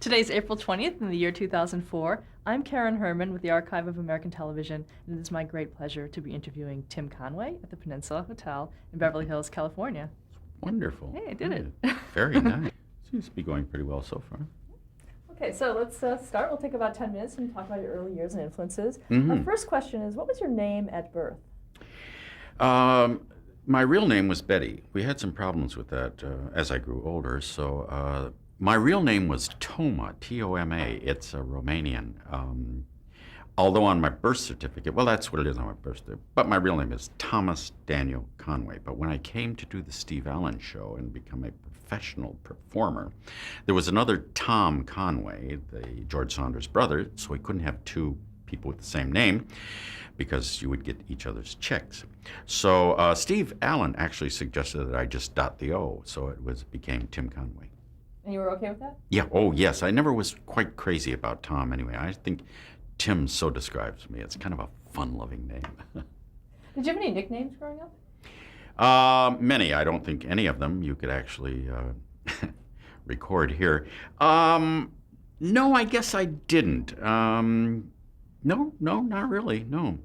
Today's April 20th in the year 2004. I'm Karen Herman with the Archive of American Television, and it is my great pleasure to be interviewing Tim Conway at the Peninsula Hotel in Beverly Hills, California. Wonderful. Hey, I did it. Very nice. Seems to be going pretty well so far. Okay, so let's start. We'll take about 10 minutes and talk about your early years and influences. Mm-hmm. Our first question is, what was your name at birth? My real name was Betty. We had some problems with that as I grew older, so my real name was Toma, T-O-M-A. It's a Romanian. Although on my birth certificate, well, that's what it is on my birth certificate, but my real name is Thomas Daniel Conway. But when I came to do the Steve Allen show and become a professional performer, there was another Tom Conway, the George Saunders brother, so we couldn't have two people with the same name because you would get each other's checks. So Steve Allen actually suggested that I just dot the O, so became Tim Conway. And you were okay with that? Yeah, oh yes, I never was quite crazy about Tom anyway. I think Tim so describes me. It's kind of a fun-loving name. Did you have any nicknames growing up? Many. I don't think any of them you could actually record here. No, I guess I didn't. No, not really, no.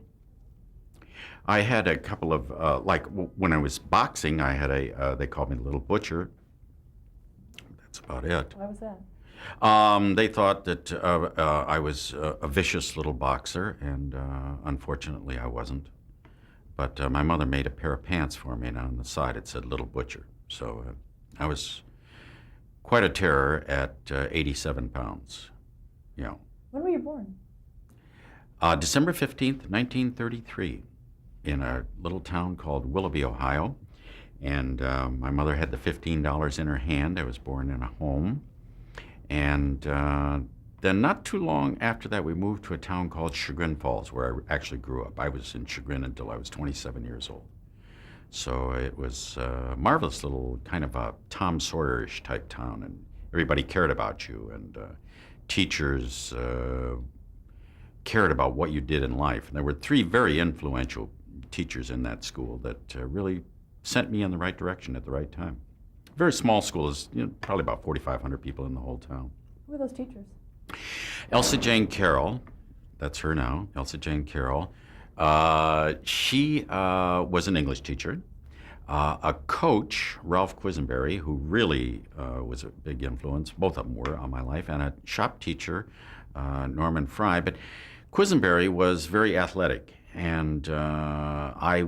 I had a couple of, when I was boxing, I had they called me the Little Butcher. That's about it. Why was that? They thought that I was a vicious little boxer, and unfortunately I wasn't. But my mother made a pair of pants for me, and on the side it said Little Butcher. So I was quite a terror at 87 pounds. You know. When were you born? December 15th, 1933, in a little town called Willoughby, Ohio. And my mother had the $15 in her hand. I was born in a home. And then not too long after that, we moved to a town called Chagrin Falls, where I actually grew up. I was in Chagrin until I was 27 years old. So it was a marvelous little kind of a Tom Sawyer-ish type town, and everybody cared about you, and teachers cared about what you did in life. And there were three very influential teachers in that school that really sent me in the right direction at the right time. Very small school, is probably about 4,500 people in the whole town. Who were those teachers? Elsa Jane Carroll, that's her now, Elsa Jane Carroll. She was an English teacher. A coach, Ralph Quisenberry, who really was a big influence, both of them were on my life, and a shop teacher, Norman Fry. But Quisenberry was very athletic, and I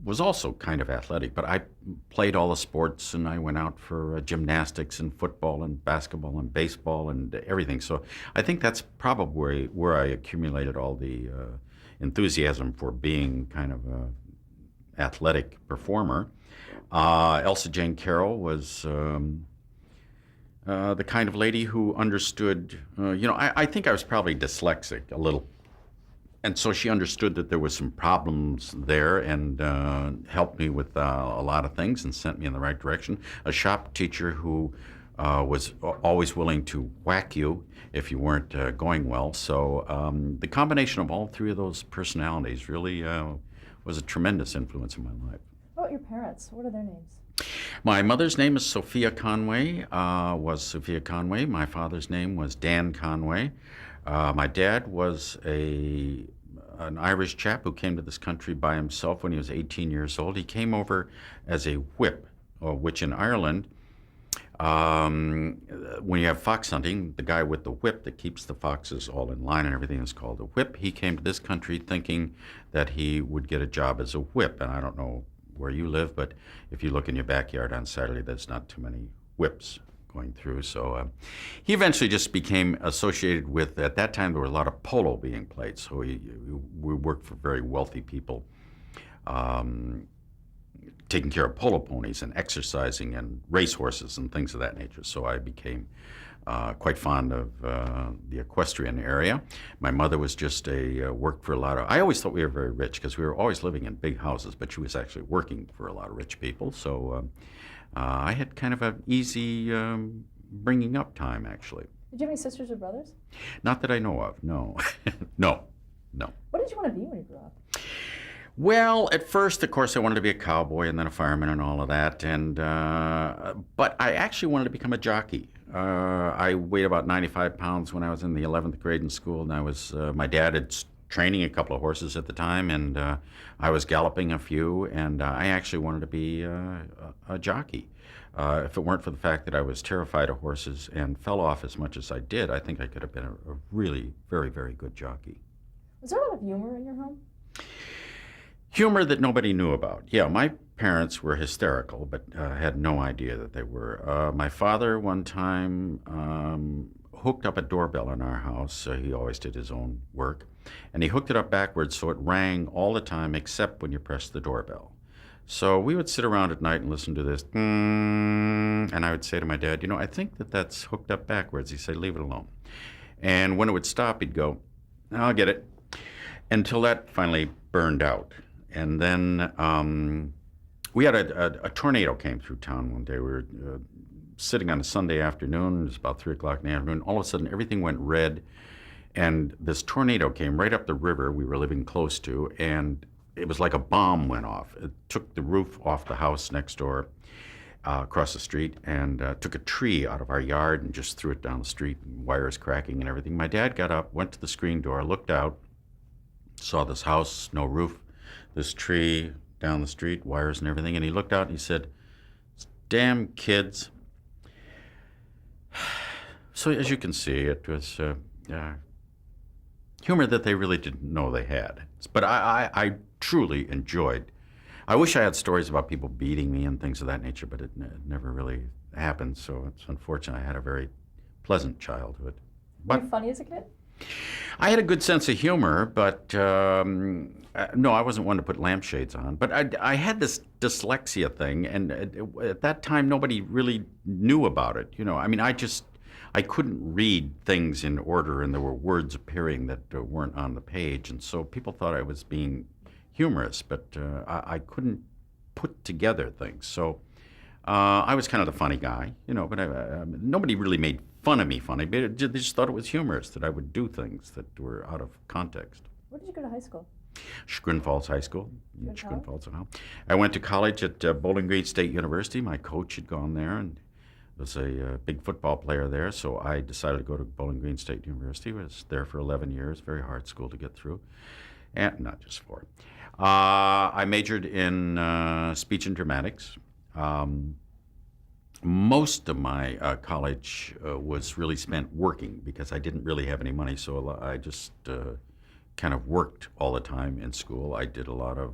was also kind of athletic, but I played all the sports, and I went out for gymnastics and football and basketball and baseball and everything. So I think that's probably where I accumulated all the enthusiasm for being kind of an athletic performer. Elsa Jane Carroll was the kind of lady who understood, I think I was probably dyslexic a little. And so she understood that there was some problems there and helped me with a lot of things and sent me in the right direction. A shop teacher who was always willing to whack you if you weren't going well. So the combination of all three of those personalities really was a tremendous influence in my life. What about your parents? What are their names? My mother's name is Sophia Conway, was Sophia Conway. My father's name was Dan Conway. My dad was an Irish chap who came to this country by himself when he was 18 years old. He came over as a whip, which in Ireland, when you have fox hunting, the guy with the whip that keeps the foxes all in line and everything is called a whip. He came to this country thinking that he would get a job as a whip. And I don't know where you live, but if you look in your backyard on Saturday, there's not too many whips going through. So he eventually just became associated with, at that time there were a lot of polo being played, so we worked for very wealthy people, taking care of polo ponies and exercising and racehorses and things of that nature. So I became quite fond of the equestrian area. My mother was just worked for a lot of, I always thought we were very rich because we were always living in big houses, but she was actually working for a lot of rich people. So I had kind of an easy bringing up time, actually. Did you have any sisters or brothers? Not that I know of, no. No. What did you want to be when you grew up? Well, at first, of course, I wanted to be a cowboy and then a fireman and all of that. But I actually wanted to become a jockey. I weighed about 95 pounds when I was in the 11th grade in school, and my dad had training a couple of horses at the time, and I was galloping a few, and I actually wanted to be a jockey. If it weren't for the fact that I was terrified of horses and fell off as much as I did, I think I could have been a really very, very good jockey. Was there a lot of humor in your home? Humor that nobody knew about. Yeah, my parents were hysterical, but had no idea that they were. My father one time hooked up a doorbell in our house. He always did his own work. And he hooked it up backwards so it rang all the time except when you pressed the doorbell. So we would sit around at night and listen to this, and I would say to my dad, I think that's hooked up backwards. He'd say, leave it alone. And when it would stop, he'd go, I'll get it. Until that finally burned out. And then we had a tornado came through town one day. We were sitting on a Sunday afternoon. It was about 3 o'clock in the afternoon. All of a sudden, everything went red. And this tornado came right up the river we were living close to. And it was like a bomb went off. It took the roof off the house next door across the street and took a tree out of our yard and just threw it down the street, and wires cracking and everything. My dad got up, went to the screen door, looked out, saw this house, no roof, this tree down the street, wires and everything, and he looked out and he said, damn kids. So as you can see, it was humor that they really didn't know they had. But I truly enjoyed. I wish I had stories about people beating me and things of that nature, but it never really happened, so it's unfortunate. I had a very pleasant childhood. Were you funny as a kid? I had a good sense of humor, but no, I wasn't one to put lampshades on. But I had this dyslexia thing, and at that time, nobody really knew about it. I couldn't read things in order, and there were words appearing that weren't on the page, and so people thought I was being humorous, but I couldn't put together things. So I was kind of the funny guy, but nobody really made fun of me funny, but they just thought it was humorous that I would do things that were out of context. Where did you go to high school? Chagrin Falls High School. Good Chagrin college? Falls, Ohio. I went to college at Bowling Green State University. My coach had gone there and was a big football player there, so I decided to go to Bowling Green State University. I was there for 11 years, very hard school to get through, and not just for. I majored in speech and dramatics. Most of my college was really spent working because I didn't really have any money, so I just kind of worked all the time in school. I did a lot of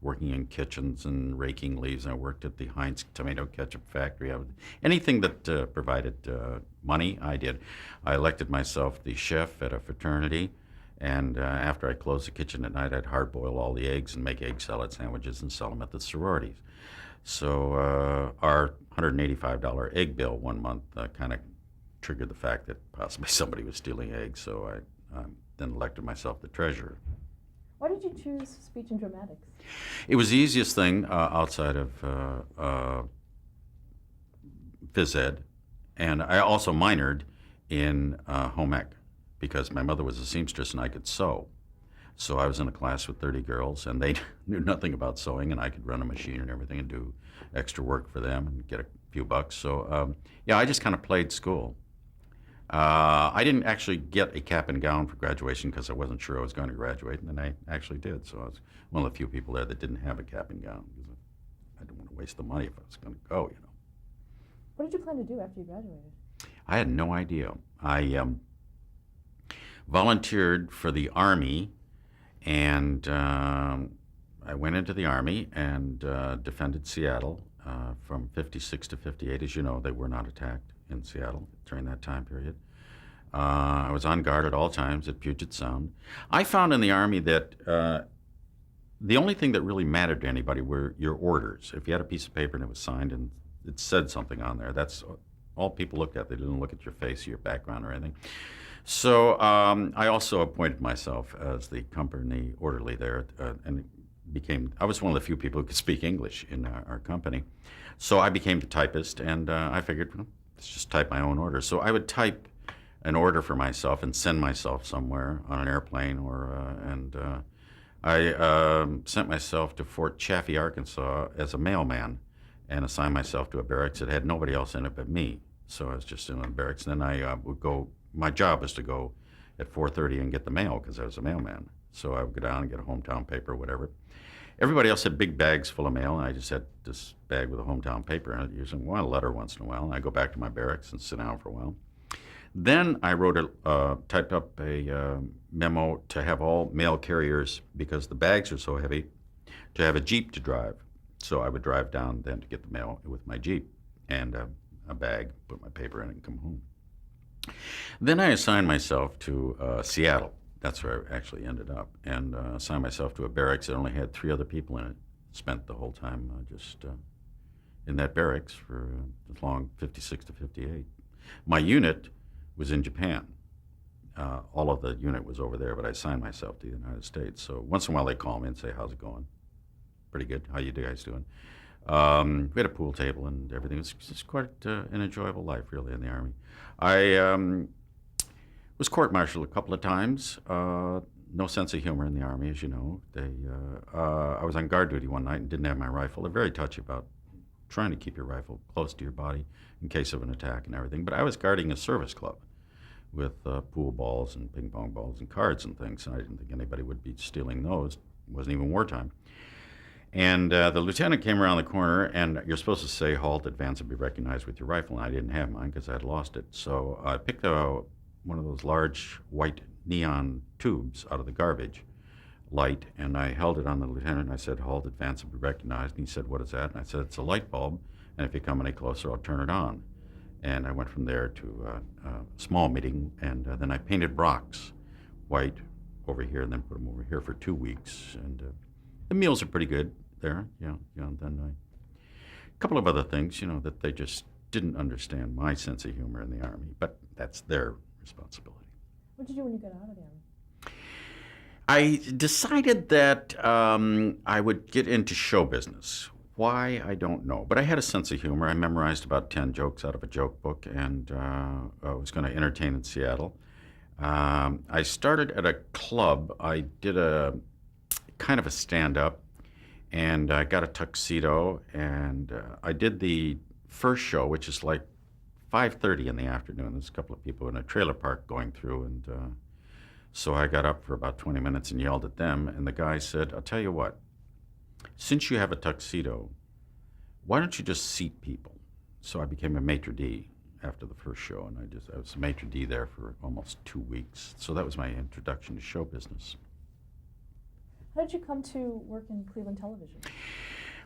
working in kitchens and raking leaves. I worked at the Heinz tomato ketchup factory. Anything that provided money, I did. I elected myself the chef at a fraternity, and after I closed the kitchen at night, I'd hard-boil all the eggs and make egg salad sandwiches and sell them at the sororities. So our $185 egg bill one month kind of triggered the fact that possibly somebody was stealing eggs, so I then elected myself the treasurer. Why did you choose speech and dramatics? It was the easiest thing outside of phys ed, and I also minored in home ec because my mother was a seamstress and I could sew. So I was in a class with 30 girls, and they knew nothing about sewing, and I could run a machine and everything and do extra work for them and get a few bucks. So, yeah, I just kind of played school. I didn't actually get a cap and gown for graduation because I wasn't sure I was going to graduate, and then I actually did. So I was one of the few people there that didn't have a cap and gown because I didn't want to waste the money if I was going to go, What did you plan to do after you graduated? I had no idea. I volunteered for the Army, and I went into the Army and defended Seattle from 56 to 58. As you know, they were not attacked in Seattle during that time period. I was on guard at all times at Puget Sound. I found in the Army that the only thing that really mattered to anybody were your orders. If you had a piece of paper and it was signed and it said something on there, that's all people looked at. They didn't look at your face or your background or anything. So I also appointed myself as the company orderly there, and I was one of the few people who could speak English in our company. So I became the typist, and I figured, let's just type my own order. So I would type an order for myself and send myself somewhere on an airplane, I sent myself to Fort Chaffee, Arkansas as a mailman and assigned myself to a barracks that had nobody else in it but me. So I was just in the barracks. Then I would go, my job was to go at 4:30 and get the mail because I was a mailman. So I would go down and get a hometown paper or whatever. Everybody else had big bags full of mail, and I just had this bag with a hometown paper, and I'd use a letter once in a while. And I'd go back to my barracks and sit down for a while. Then I typed up a memo to have all mail carriers, because the bags are so heavy, to have a Jeep to drive. So I would drive down then to get the mail with my Jeep and a bag, put my paper in it, and come home. Then I assigned myself to Seattle. That's where I actually ended up, and assigned myself to a barracks that only had 3 other people in it. Spent the whole time just in that barracks for as long, 56 to 58. My unit was in Japan. All of the unit was over there, but I assigned myself to the United States. So once in a while they call me and say, "How's it going?" "Pretty good. How you guys doing?" We had a pool table and everything. It was quite an enjoyable life, really, in the Army. I was court-martialed a couple of times. No sense of humor in the Army, as you know. I was on guard duty one night and didn't have my rifle. They're very touchy about trying to keep your rifle close to your body in case of an attack and everything. But I was guarding a service club with pool balls and ping pong balls and cards and things, and I didn't think anybody would be stealing those. It wasn't even wartime. And the lieutenant came around the corner, and you're supposed to say, "Halt, advance, and be recognized with your rifle." And I didn't have mine because I had lost it. So I picked one of those large white neon tubes out of the garbage light, and I held it on the lieutenant, and I said, "Halt, advance, and be recognized." And he said, "What is that?" And I said, "It's a light bulb, and if you come any closer, I'll turn it on." And I went from there to a small meeting, and then I painted rocks white over here and then put them over here for 2 weeks. And the meals are pretty good there, and then a couple of other things, that they just didn't understand my sense of humor in the Army, but that's their responsibility. What did you do when you got out of the Army? I decided that I would get into show business. Why, I don't know. But I had a sense of humor. I memorized about 10 jokes out of a joke book, and I was going to entertain in Seattle. I started at a club. I did a kind of a stand-up, and I got a tuxedo, and I did the first show, which is like 5:30 in the afternoon. There's a couple of people in a trailer park going through, and so I got up for about 20 minutes and yelled at them, and the guy said, "I'll tell you what, since you have a tuxedo, why don't you just seat people?" So I became a maitre d' after the first show, and I was a maitre d' there for almost 2 weeks. So that was my introduction to show business. How did you come to work in Cleveland television?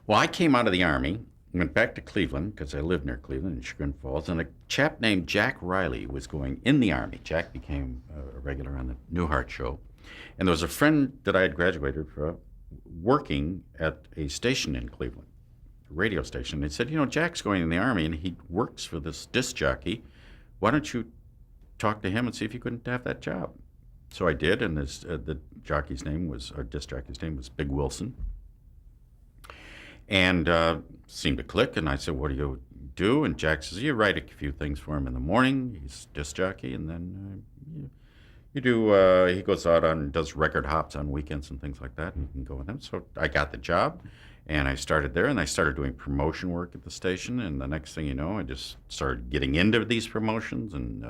Well, I came out of the Army, went back to Cleveland because I lived near Cleveland in Chagrin Falls, and a chap named Jack Riley was going in the Army. Jack became a regular on the Newhart show, and there was a friend that I had graduated from working at a station in Cleveland, a radio station. They said, "Jack's going in the Army, and he works for this disc jockey. Why don't you talk to him and see if you couldn't have that job?" So I did, and the jockey's name was, or disc jockey's name was Big Wilson. And seemed to click, and I said, "What do you do?" And Jack says, "You write a few things for him in the morning." He's disc jockey, and then you do. He goes out and does record hops on weekends and things like that, and you can go with him. So I got the job, and I started there, and I started doing promotion work at the station. And the next thing you know, I just started getting into these promotions, and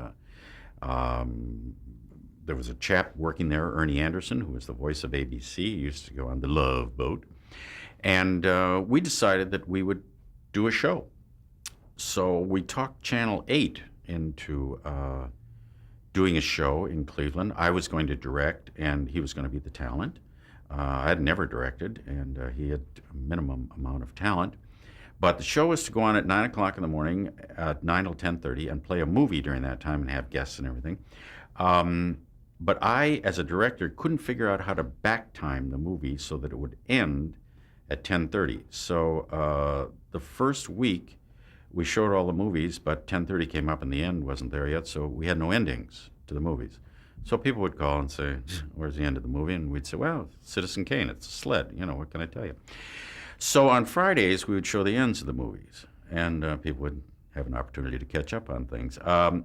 there was a chap working there, Ernie Anderson, who was the voice of ABC. He used to go on the Love Boat. And we decided that we would do a show. So we talked Channel 8 into doing a show in Cleveland. I was going to direct, and he was going to be the talent. I had never directed, and he had a minimum amount of talent. But the show was to go on at 9 o'clock in the morning, at 9 till 10:30, and play a movie during that time and have guests and everything. But I, as a director, couldn't figure out how to back time the movie so that it would end at 10:30. So the first week we showed all the movies, but 10:30 came up and the end wasn't there yet, so we had no endings to the movies. So people would call and say, "Where's the end of the movie?" And we'd say, "Well, Citizen Kane, it's a sled, what can I tell you?" So on Fridays we would show the ends of the movies, and people would have an opportunity to catch up on things.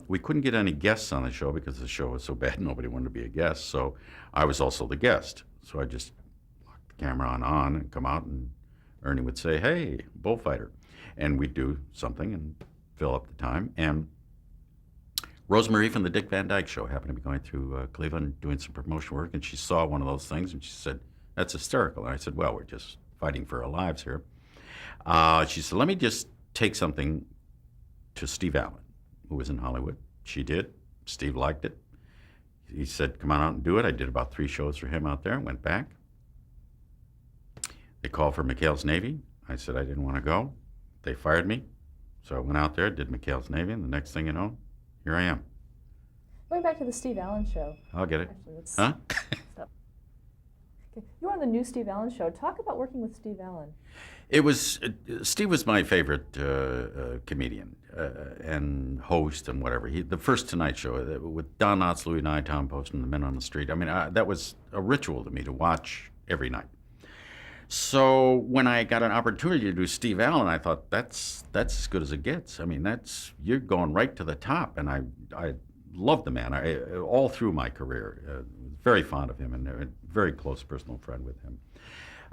We couldn't get any guests on the show because the show was so bad nobody wanted to be a guest, so I was also the guest. So I just camera on and come out, and Ernie would say, "Hey, bullfighter," and we'd do something and fill up the time. And Rosemary from the Dick Van Dyke Show happened to be going through Cleveland doing some promotion work, and she saw one of those things, and she said, "That's hysterical." And I said, "Well, we're just fighting for our lives here." She said, "Let me just take something to Steve Allen, who was in Hollywood." She did. Steve liked it. He said, "Come on out and do it." I did about 3 shows for him out there, went back. They called for McHale's Navy. I said I didn't want to go. They fired me. So I went out there, did McHale's Navy, and the next thing you know, here I am. Going back to the Steve Allen show. I'll get it. Actually, let's Huh? stop. Okay. You're on the new Steve Allen show. Talk about working with Steve Allen. It was Steve was my favorite comedian and host and whatever. The first Tonight Show with Don Knotts, Louis Nye, Tom Poston, the Men on the Street. I mean, that was a ritual to me to watch every night. So when I got an opportunity to do Steve Allen, I thought that's as good as it gets. I mean, you're going right to the top, and I loved the man. All through my career, very fond of him and a very close personal friend with him,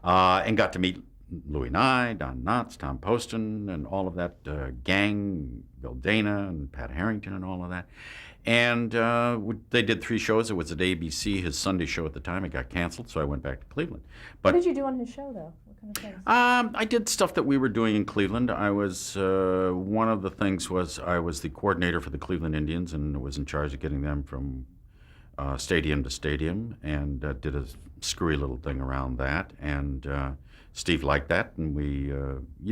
and got to meet Louis Nye, Don Knotts, Tom Poston, and all of that gang, Bill Dana and Pat Harrington and all of that. And they did 3 shows. It was at ABC, his Sunday show at the time. It got canceled, so I went back to Cleveland. But what did you do on his show, though? What kind of things? I did stuff that we were doing in Cleveland. I was, one of the things was I was the coordinator for the Cleveland Indians and was in charge of getting them from stadium to stadium, and did a screwy little thing around that. And Steve liked that, and we,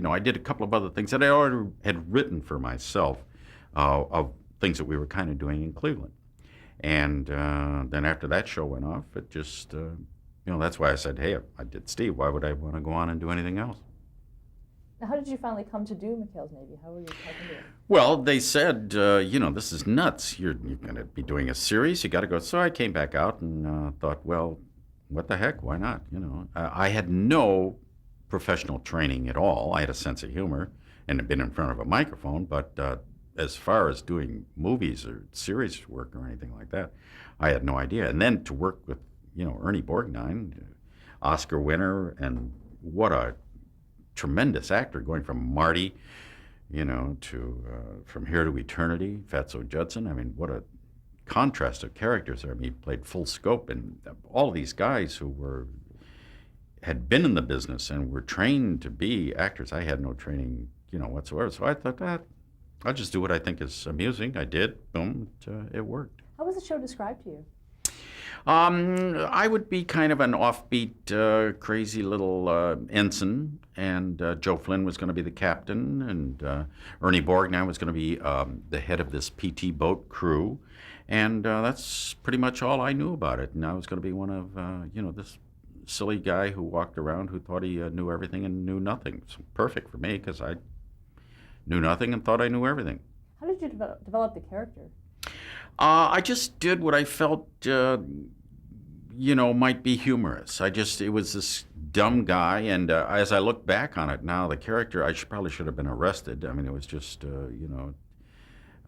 I did a couple of other things that I already had written for myself of things that we were kind of doing in Cleveland. And then after that show went off, it just, that's why I said, hey, I did Steve. Why would I want to go on and do anything else? Now, how did you finally come to do McHale's Navy? How were you talking to it? Well, they said, this is nuts. You're going to be doing a series. You got to go. So I came back out and thought, well, what the heck? Why not? I had no professional training at all. I had a sense of humor and had been in front of a microphone, but as far as doing movies or series work or anything like that, I had no idea. And then to work with, Ernie Borgnine, Oscar winner, and what a tremendous actor, going from Marty, to From Here to Eternity, Fatso Judson. I mean, what a contrast of characters there. I mean, he played full scope, and all these guys who had been in the business and were trained to be actors. I had no training, whatsoever. So I thought, I'll just do what I think is amusing. I did. Boom. It worked. How was the show described to you? I would be kind of an offbeat, crazy little ensign, and Joe Flynn was going to be the captain, and Ernie Borgnine was going to be the head of this PT boat crew, and that's pretty much all I knew about it. And I was going to be one of, this silly guy who walked around who thought he knew everything and knew nothing. It's perfect for me because I knew nothing and thought I knew everything. How did you develop the character? I just did what I felt, might be humorous. It was this dumb guy, and as I look back on it now, the character, probably should have been arrested. I mean, it was just,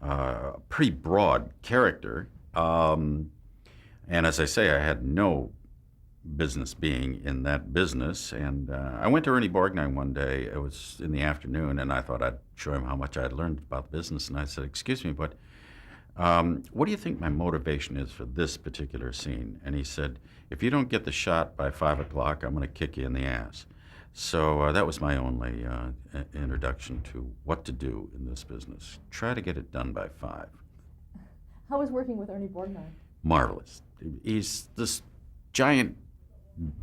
a pretty broad character. And as I say, I had no business being in that business. And I went to Ernie Borgnine one day. It was in the afternoon, and I thought I'd show him how much I had learned about the business. And I said, "Excuse me, but what do you think my motivation is for this particular scene?" And he said, "If you don't get the shot by 5 o'clock, I'm going to kick you in the ass." So that was my only introduction to what to do in this business. Try to get it done by 5. How was working with Ernie Borgnine? Marvelous. He's this giant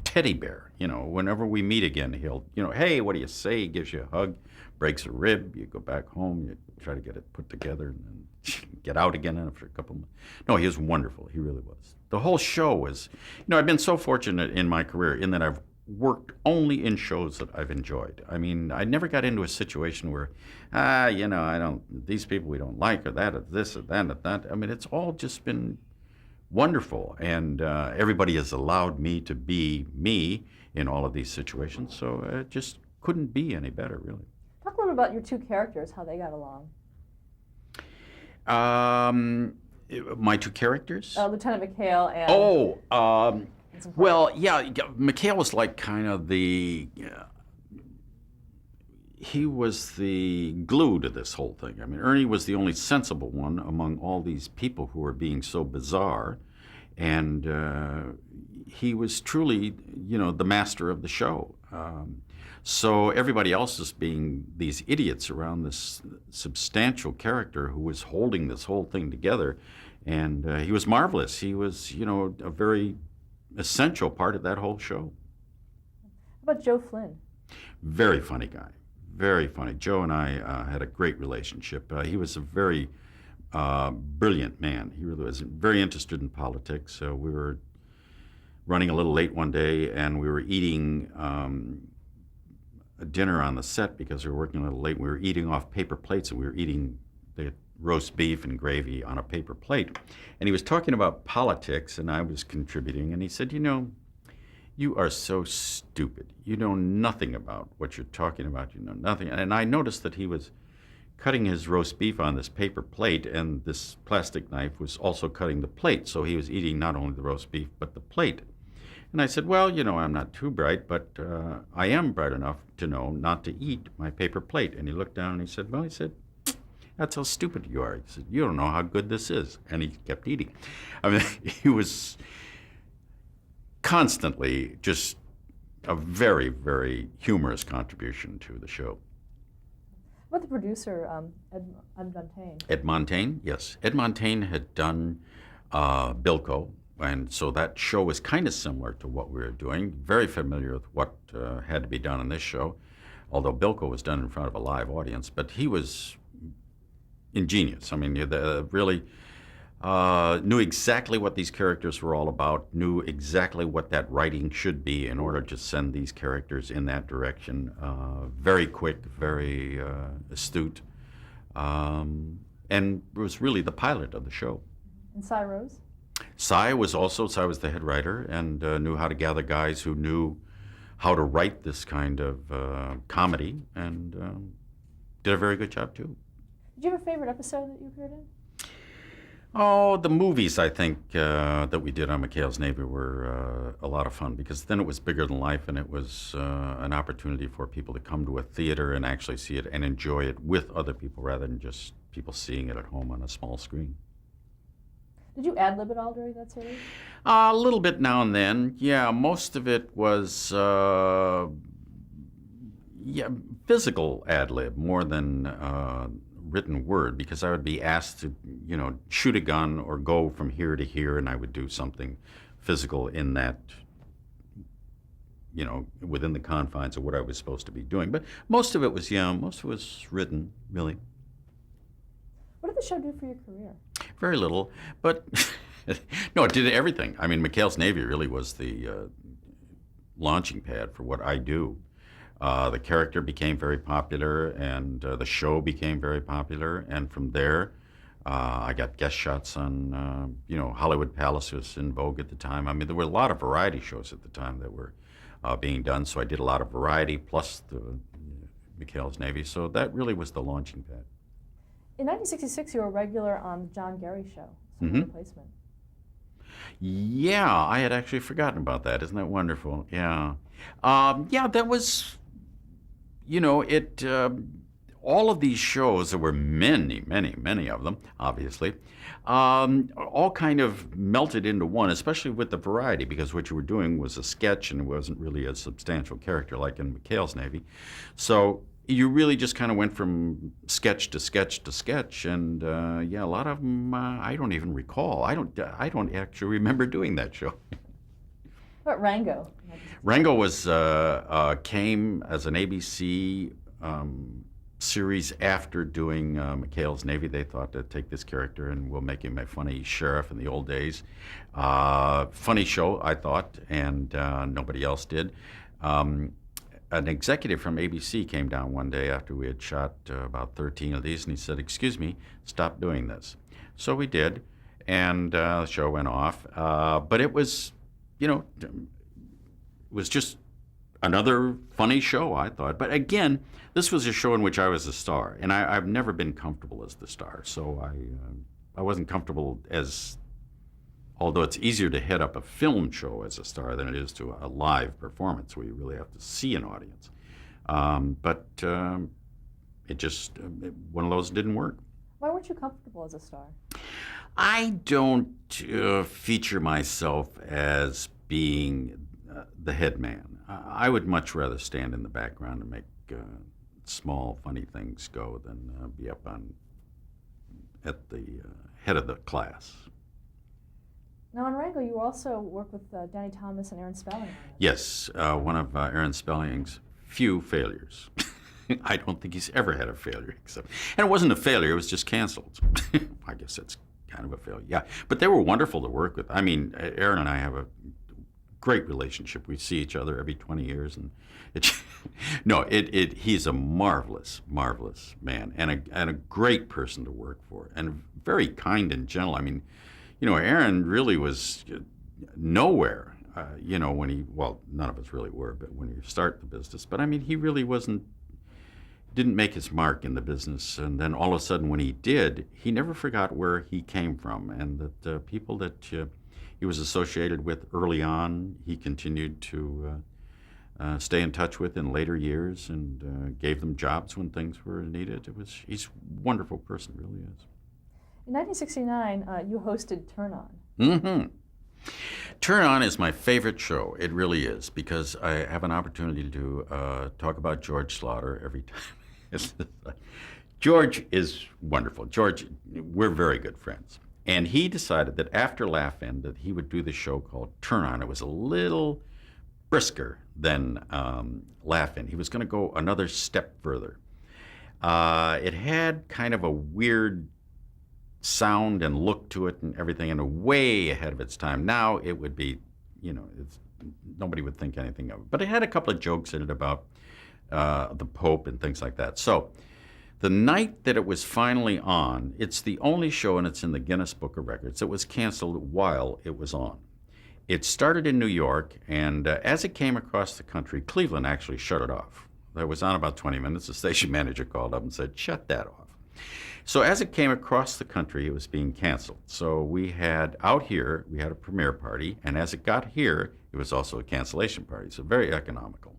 teddy bear. Whenever we meet again, he'll, "Hey, what do you say?" He gives you a hug, breaks a rib, you go back home, you try to get it put together, and then get out again after a couple months. No, he was wonderful. He really was. The whole show was, I've been so fortunate in my career in that I've worked only in shows that I've enjoyed. I mean, I never got into a situation where, these people we don't like, or that, or this, or that, or that. I mean, it's all just been wonderful, and everybody has allowed me to be me in all of these situations, so it just couldn't be any better, really. Talk a little about your 2 characters, how they got along. My 2 characters? Lieutenant McHale and... Well, yeah, McHale was like kind of he was the glue to this whole thing. I mean, Ernie was the only sensible one among all these people who were being so bizarre, and he was truly, the master of the show. So everybody else is being these idiots around this substantial character who was holding this whole thing together, and he was marvelous. He was, a very essential part of that whole show. How about Joe Flynn? Very funny guy. Very funny. Joe and I had a great relationship. He was a very brilliant man. He really was very interested in politics. We were running a little late one day, and we were eating a dinner on the set because we were working a little late. We were eating off paper plates, and we were eating the roast beef and gravy on a paper plate. And he was talking about politics, and I was contributing, and he said, you are so stupid. You know nothing about what you're talking about. You know nothing. And I noticed that he was cutting his roast beef on this paper plate, and this plastic knife was also cutting the plate. So he was eating not only the roast beef, but the plate. And I said, well, I'm not too bright, but I am bright enough to know not to eat my paper plate. And he looked down and he said, that's how stupid you are. He said, you don't know how good this is. And he kept eating. I mean, he was constantly just a very, very humorous contribution to the show. What about the producer, Ed Montaigne? Ed Montaigne, yes. Ed Montaigne had done Bilko, and so that show was kind of similar to what we were doing, very familiar with what had to be done in this show, although Bilko was done in front of a live audience, but he was ingenious. I mean, really knew exactly what these characters were all about, knew exactly what that writing should be in order to send these characters in that direction. Very quick, very astute, and was really the pilot of the show. And Cy Rose? Cy was the head writer, and knew how to gather guys who knew how to write this kind of comedy, and did a very good job too. Did you have a favorite episode that you appeared in? Oh, the movies, I think, that we did on McHale's Navy were a lot of fun, because then it was bigger than life, and it was an opportunity for people to come to a theater and actually see it and enjoy it with other people rather than just people seeing it at home on a small screen. Did you ad-lib at all during that series? A little bit now and then. Yeah, most of it was physical ad-lib more than written word, because I would be asked to, shoot a gun or go from here to here, and I would do something physical in that, within the confines of what I was supposed to be doing. But most of it was written, really. What did the show do for your career? Very little, but no, it did everything. I mean, McHale's Navy really was the launching pad for what I do. The character became very popular, and the show became very popular, and from there, I got guest shots on, Hollywood Palace was in vogue at the time. I mean, there were a lot of variety shows at the time that were being done, so I did a lot of variety, plus the McHale's Navy, so that really was the launching pad. In 1966, you were a regular on the John Gary Show, replacement. Yeah, I had actually forgotten about that. Isn't that wonderful? Yeah. That was, all of these shows, there were many, many, many of them, obviously, all kind of melted into one, especially with the variety, because what you were doing was a sketch and it wasn't really a substantial character like in McHale's Navy. So you really just kind of went from sketch to sketch to sketch, and a lot of them I don't even recall. I don't actually remember doing that show. What about Rango? Rango was came as an ABC series after doing McHale's Navy. They thought to take this character and we'll make him a funny sheriff in the old days. Funny show, I thought, and nobody else did. An executive from ABC came down one day after we had shot about 13 of these, and he said, "Excuse me, stop doing this." So we did, and the show went off. But it was, it was just another funny show, I thought. But again, this was a show in which I was a star, and I've never been comfortable as the star. So I wasn't comfortable as although it's easier to head up a film show as a star than it is to a live performance where you really have to see an audience. But it just, one of those didn't work. Why weren't you comfortable as a star? I don't feature myself as being the head man. I would much rather stand in the background and make small, funny things go than be up at the head of the class. Now, on Rango, you also work with Danny Thomas and Aaron Spelling. Yes, one of Aaron Spelling's few failures. I don't think he's ever had a failure, and it wasn't a failure, it was just canceled. I guess that's kind of a failure, yeah. But they were wonderful to work with. I mean, Aaron and I have a great relationship. We see each other every 20 years, and he's a marvelous, marvelous man, and a great person to work for, and very kind and gentle. I mean, Aaron really was nowhere, when none of us really were, but when you start the business. But I mean, he really didn't make his mark in the business, and then all of a sudden when he did, he never forgot where he came from, and that the people that he was associated with early on, he continued to stay in touch with in later years, and gave them jobs when things were needed. He's a wonderful person, really is. In 1969, you hosted Turn On. Mm-hmm. Turn On is my favorite show. It really is, because I have an opportunity to talk about George Slaughter every time. George is wonderful. George, we're very good friends. And he decided that after Laugh In that he would do this show called Turn On. It was a little brisker than Laugh In. He was going to go another step further. It had kind of a weird sound and look to it and everything, and way ahead of its time. Now it would be, nobody would think anything of it. But it had a couple of jokes in it about the Pope and things like that. So the night that it was finally on, it's the only show, and it's in the Guinness Book of Records, it was canceled while it was on. It started in New York, and as it came across the country, Cleveland actually shut it off. It was on about 20 minutes. The station manager called up and said, shut that off. So as it came across the country, it was being canceled. So we had out here, we had a premiere party, and as it got here, it was also a cancellation party. So very economical.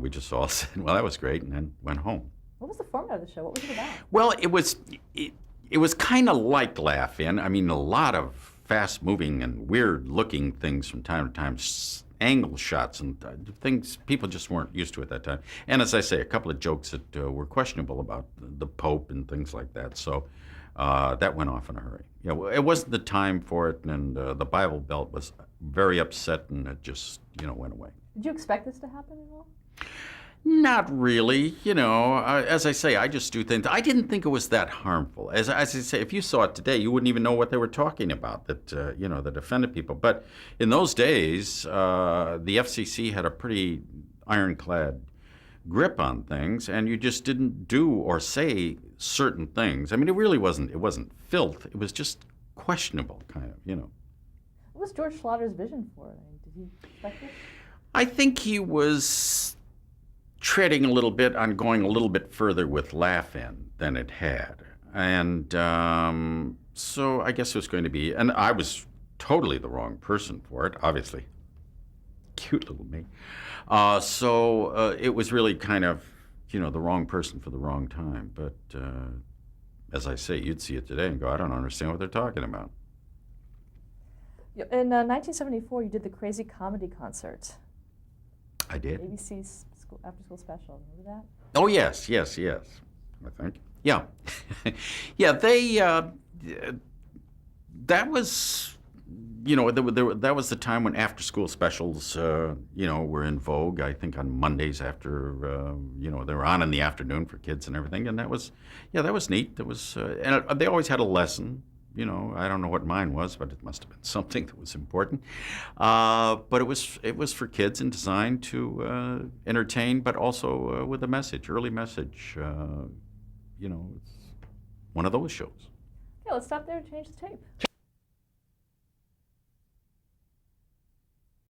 We just all said, well, that was great, and then went home. What was the format of the show? What was it about? Well, it was kind of like Laugh In. I mean, a lot of fast-moving and weird-looking things from time to time, angle shots and things people just weren't used to at that time. And as I say, a couple of jokes that were questionable about the Pope and things like that. So that went off in a hurry. It wasn't the time for it, and the Bible Belt was very upset, and it just, went away. Did you expect this to happen at all? Not really. As I say, I just do things. I didn't think it was that harmful. As I say, if you saw it today, you wouldn't even know what they were talking about that offended people. But in those days, the FCC had a pretty ironclad grip on things, and you just didn't do or say certain things. I mean, it wasn't filth. It was just questionable, kind of, What was George Slaughter's vision for it? I mean, did he expect it? I think he was treading a little bit on going a little bit further with Laugh In than it had. And so I guess it was going to be, and I was totally the wrong person for it, obviously. Cute little me. So it was really kind of, the wrong person for the wrong time. But as I say, you'd see it today and go, I don't understand what they're talking about. In 1974, you did the Crazy Comedy Concert. I did. ABC's after-school special. Remember that? Oh, yes. I think. Yeah. Yeah, they, that was, that was the time when after-school specials, were in vogue, I think on Mondays after, they were on in the afternoon for kids and everything. And that was neat. That was, and they always had a lesson. I don't know what mine was, but it must have been something that was important. But it was for kids and designed to entertain, but also with a message, early message. It's one of those shows. Okay, let's stop there and change the tape.